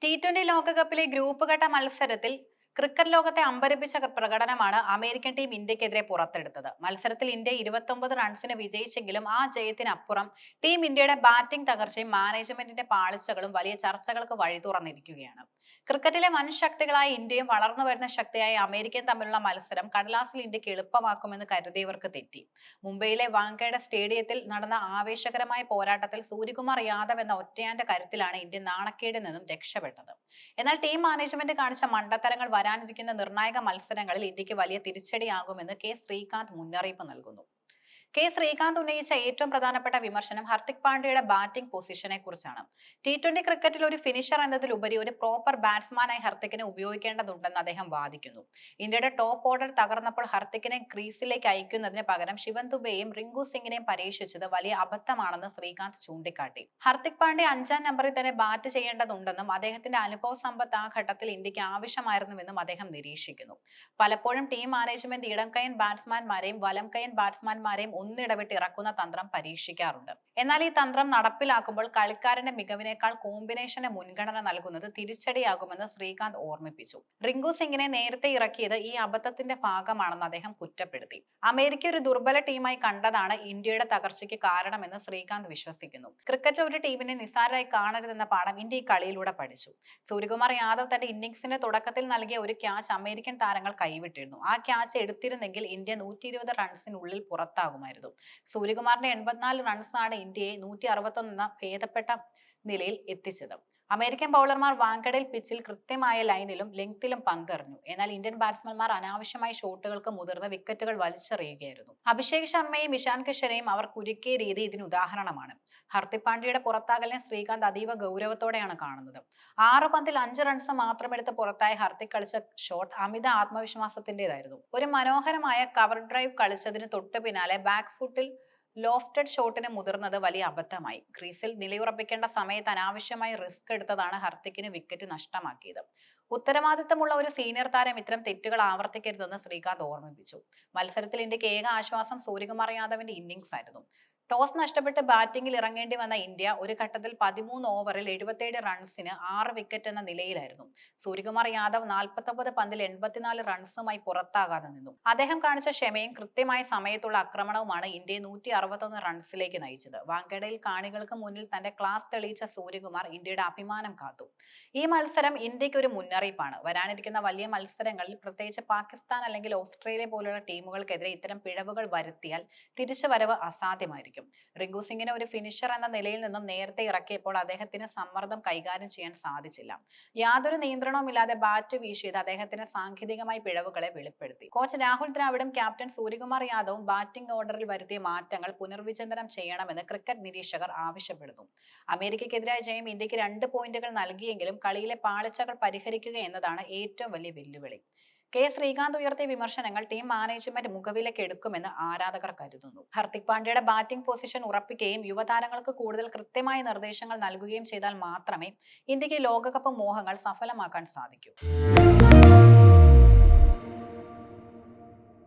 ടി-20 ലോകകപ്പിലെ ഗ്രൂപ്പ് ഘട്ട മത്സരത്തിൽ ക്രിക്കറ്റ് ലോകത്തെ അമ്പരപ്പിച്ച പ്രകടനമാണ് അമേരിക്കൻ ടീം ഇന്ത്യക്കെതിരെ പുറത്തെടുത്തത്. മത്സരത്തിൽ ഇന്ത്യ 29 റൺസിന് വിജയിച്ചെങ്കിലും ആ ജയത്തിനപ്പുറം ടീം ഇന്ത്യയുടെ ബാറ്റിംഗ് തകർച്ചയും മാനേജ്മെന്റിന്റെ പാളിച്ചകളും വലിയ ചർച്ചകൾക്ക് വഴി തുറന്നിരിക്കുകയാണ്. ക്രിക്കറ്റിലെ വൻ ശക്തികളായ ഇന്ത്യയും വളർന്നു വരുന്ന ശക്തിയായ അമേരിക്കയും തമ്മിലുള്ള മത്സരം കടലാസിൽ ഇന്ത്യക്ക് എളുപ്പമാക്കുമെന്ന് കരുതിയവർക്ക് തെറ്റി. മുംബൈയിലെ വാങ്കഡെ സ്റ്റേഡിയത്തിൽ നടന്ന ആവേശകരമായ പോരാട്ടത്തിൽ സൂര്യകുമാർ യാദവ് എന്ന ഒറ്റയാന്റെ കരുത്തിലാണ് ഇന്ത്യ നാണക്കേടിൽ നിന്നും രക്ഷപ്പെട്ടത്. എന്നാൽ ടീം മാനേജ്മെന്റ് കാണിച്ച മണ്ടത്തരങ്ങൾ വരാനിരിക്കുന്ന നിർണായക മത്സരങ്ങളിൽ ഇന്ത്യക്ക് വലിയ തിരിച്ചടിയാകുമെന്ന് ശ്രീകാന്ത് മുന്നറിയിപ്പ് നൽകുന്നു. ശ്രീകാന്ത് ഉന്നയിച്ച ഏറ്റവും പ്രധാനപ്പെട്ട വിമർശനം ഹർദിക് പാണ്ഡ്യയുടെ ബാറ്റിംഗ് പൊസിഷനെ കുറിച്ചാണ്. ടി-20 ക്രിക്കറ്റിൽ ഒരു ഫിനിഷർ എന്നതിലുപരി ഒരു പ്രോപ്പർ ബാറ്റ്സ്മാനായി ഹർദിക്കിനെ ഉപയോഗിക്കേണ്ടതുണ്ടെന്ന് അദ്ദേഹം വാദിക്കുന്നു. ഇന്ത്യയുടെ ടോപ്പ് ഓർഡർ തകർന്നപ്പോൾ ഹർദിക്കിനെ ക്രീസിലേക്ക് അയക്കുന്നതിന് പകരം ശിവൻ ദുബെയും റിങ്കു സിംഗിനെയും പരീക്ഷിച്ചത് വലിയ അബദ്ധമാണെന്ന് ശ്രീകാന്ത് ചൂണ്ടിക്കാട്ടി. ഹർദിക് പാണ്ഡ്യ 5-ാം നമ്പറിൽ തന്നെ ബാറ്റ് ചെയ്യേണ്ടതുണ്ടെന്നും അദ്ദേഹത്തിന്റെ അനുഭവ സമ്പത്ത് ആ ഘട്ടത്തിൽ ഇന്ത്യക്ക് ആവശ്യമായിരുന്നുവെന്നും അദ്ദേഹം നിരീക്ഷിക്കുന്നു. പലപ്പോഴും ടീം മാനേജ്മെന്റ് ഇടംകൈയൻ ബാറ്റ്സ്മാൻമാരെയും വലംകൈയൻ ബാറ്റ്സ്മാൻമാരെയും ഒന്നിടവിട്ട് ഇറക്കുന്ന തന്ത്രം പരീക്ഷിക്കാറുണ്ട്. എന്നാൽ ഈ തന്ത്രം നടപ്പിലാക്കുമ്പോൾ കളിക്കാരന്റെ മികവിനേക്കാൾ കോമ്പിനേഷന് മുൻഗണന നൽകുന്നത് തിരിച്ചടിയാകുമെന്ന് ശ്രീകാന്ത് ഓർമ്മിപ്പിച്ചു. റിങ്കു സിംഗിനെ നേരത്തെ ഇറക്കിയത് ഈ അബദ്ധത്തിന്റെ ഭാഗമാണെന്ന് അദ്ദേഹം കുറ്റപ്പെടുത്തി. അമേരിക്ക ഒരു ദുർബല ടീമായി കണ്ടതാണ് ഇന്ത്യയുടെ തകർച്ചയ്ക്ക് കാരണമെന്ന് ശ്രീകാന്ത് വിശ്വസിക്കുന്നു. ക്രിക്കറ്റിൽ ഒരു ടീമിനെ നിസ്സാരമായി കാണരുതെന്ന പാഠം ഇന്ത്യ ഈ കളിയിലൂടെ പഠിച്ചു. സൂര്യകുമാർ യാദവ് തന്റെ ഇന്നിംഗ്സിന്റെ തുടക്കത്തിൽ നൽകിയ ഒരു ക്യാച്ച് അമേരിക്കൻ താരങ്ങൾ കൈവിട്ടിരുന്നു. ആ ക്യാച്ച് എടുത്തിരുന്നെങ്കിൽ ഇന്ത്യ 120 റൺസിനുള്ളിൽ പുറത്താകുമായിരുന്നു. സൂര്യകുമാറിന്റെ 84 റൺസാണ് ഇന്ത്യയെ 161 എന്ന ഭേദപ്പെട്ട നിലയിൽ എത്തിച്ചത്. അമേരിക്കൻ ബൗളർമാർ വാങ്കഡയിൽ പിച്ചിൽ കൃത്യമായ ലൈനിലും ലെങ്തിലും പന്തെറിഞ്ഞു. എന്നാൽ ഇന്ത്യൻ ബാറ്റ്സ്മാൻമാർ അനാവശ്യമായ ഷോട്ടുകൾക്ക് മുതിർന്ന് വിക്കറ്റുകൾ വലിച്ചെറിയുകയായിരുന്നു. അഭിഷേക് ശർമ്മയെയും ഇഷാൻ കിഷനെയും അവർ കുരുക്കിയ രീതി ഇതിന് ഉദാഹരണമാണ്. ഹർദിക് പാണ്ഡ്യയുടെ പുറത്താകലിനെ ശ്രീകാന്ത് അതീവ ഗൗരവത്തോടെയാണ് കാണുന്നത്. 6 പന്തിൽ 5 റൺസ് മാത്രമെടുത്ത് പുറത്തായ ഹർദിക് കളിച്ച ഷോട്ട് അമിത ആത്മവിശ്വാസത്തിന്റേതായിരുന്നു. ഒരു മനോഹരമായ കവർ ഡ്രൈവ് കളിച്ചതിന് തൊട്ടു പിന്നാലെ ബാക്ക് ഫുട്ടിൽ ലോഫ്റ്റഡ് ഷോട്ടിന് മുതിർന്നത് വലിയ അബദ്ധമായി. ക്രീസിൽ നിലയുറപ്പിക്കേണ്ട സമയത്ത് അനാവശ്യമായി റിസ്ക് എടുത്തതാണ് ഹർദിക്കിന് വിക്കറ്റ് നഷ്ടമാക്കിയത്. ഉത്തരവാദിത്തമുള്ള ഒരു സീനിയർ താരം ഇത്തരം തെറ്റുകൾ ആവർത്തിക്കരുതെന്ന് ശ്രീകാന്ത് ഓർമ്മിപ്പിച്ചു. മത്സരത്തിൽ ഇന്ത്യക്ക് ഏക ആശ്വാസം സൂര്യകുമാർ യാദവിന്റെ ഇന്നിംഗ്സ് ആയിരുന്നു. ടോസ് നഷ്ടപ്പെട്ട് ബാറ്റിംഗിൽ ഇറങ്ങേണ്ടി വന്ന ഇന്ത്യ ഒരു ഘട്ടത്തിൽ 13 ഓവറിൽ 77 റൺസിന് 6 വിക്കറ്റ് എന്ന നിലയിലായിരുന്നു. സൂര്യകുമാർ യാദവ് 49 പന്തിൽ 84 റൺസുമായി പുറത്താകാതെ നിന്നു. അദ്ദേഹം കാണിച്ച ക്ഷമയും കൃത്യമായ സമയത്തുള്ള ആക്രമണവുമാണ് ഇന്ത്യയെ 161 റൺസിലേക്ക് നയിച്ചത്. വാങ്കഡയിൽ കാണികൾക്ക് മുന്നിൽ തന്റെ ക്ലാസ് തെളിയിച്ച സൂര്യകുമാർ ഇന്ത്യയുടെ അഭിമാനം കാത്തു. ഈ മത്സരം ഇന്ത്യക്ക് ഒരു മുന്നറിയിപ്പാണ്. വരാനിരിക്കുന്ന വലിയ മത്സരങ്ങളിൽ പ്രത്യേകിച്ച് പാകിസ്ഥാൻ അല്ലെങ്കിൽ ഓസ്ട്രേലിയ പോലുള്ള ടീമുകൾക്കെതിരെ ഇത്തരം പിഴവുകൾ വരുത്തിയാൽ തിരിച്ചുവരവ് അസാധ്യമായിരിക്കും. റിങ്കു സിംഗിനെ ഒരു ഫിനിഷർ എന്ന നിലയിൽ നിന്നും നേരത്തെ ഇറക്കിയപ്പോൾ അദ്ദേഹത്തിന് സമ്മർദ്ദം കൈകാര്യം ചെയ്യാൻ സാധിച്ചില്ല. യാതൊരു നിയന്ത്രണവുമില്ലാതെ ബാറ്റ് വീശിയത് അദ്ദേഹത്തിന് സാങ്കേതികമായ പിഴവുകളെ വെളിപ്പെടുത്തി. കോച്ച് രാഹുൽ ദ്രാവിഡും ക്യാപ്റ്റൻ സൂര്യകുമാർ യാദവും ബാറ്റിംഗ് ഓർഡറിൽ വരുത്തിയ മാറ്റങ്ങൾ പുനർവിചിന്തനം ചെയ്യണമെന്ന് ക്രിക്കറ്റ് നിരീക്ഷകർ ആവശ്യപ്പെടുന്നു. അമേരിക്കയ്ക്കെതിരായ ജയം ഇന്ത്യക്ക് 2 പോയിന്റുകൾ നൽകിയെങ്കിലും കളിയിലെ പാളിച്ചകൾ പരിഹരിക്കുക എന്നതാണ് ഏറ്റവും വലിയ വെല്ലുവിളി. ശ്രീകാന്ത് ഉയർത്തിയ വിമർശനങ്ങൾ ടീം മാനേജ്മെന്റ് മുഖവിലേക്ക് എടുക്കുമെന്ന് ആരാധകർ കരുതുന്നു. ഹർദിക് പാണ്ഡ്യയുടെ ബാറ്റിംഗ് പൊസിഷൻ ഉറപ്പിക്കുകയും യുവതാരങ്ങൾക്ക് കൂടുതൽ കൃത്യമായ നിർദ്ദേശങ്ങൾ നൽകുകയും ചെയ്താൽ മാത്രമേ ഇന്ത്യക്ക് ലോകകപ്പ് മോഹങ്ങൾ സഫലമാക്കാൻ സാധിക്കൂ.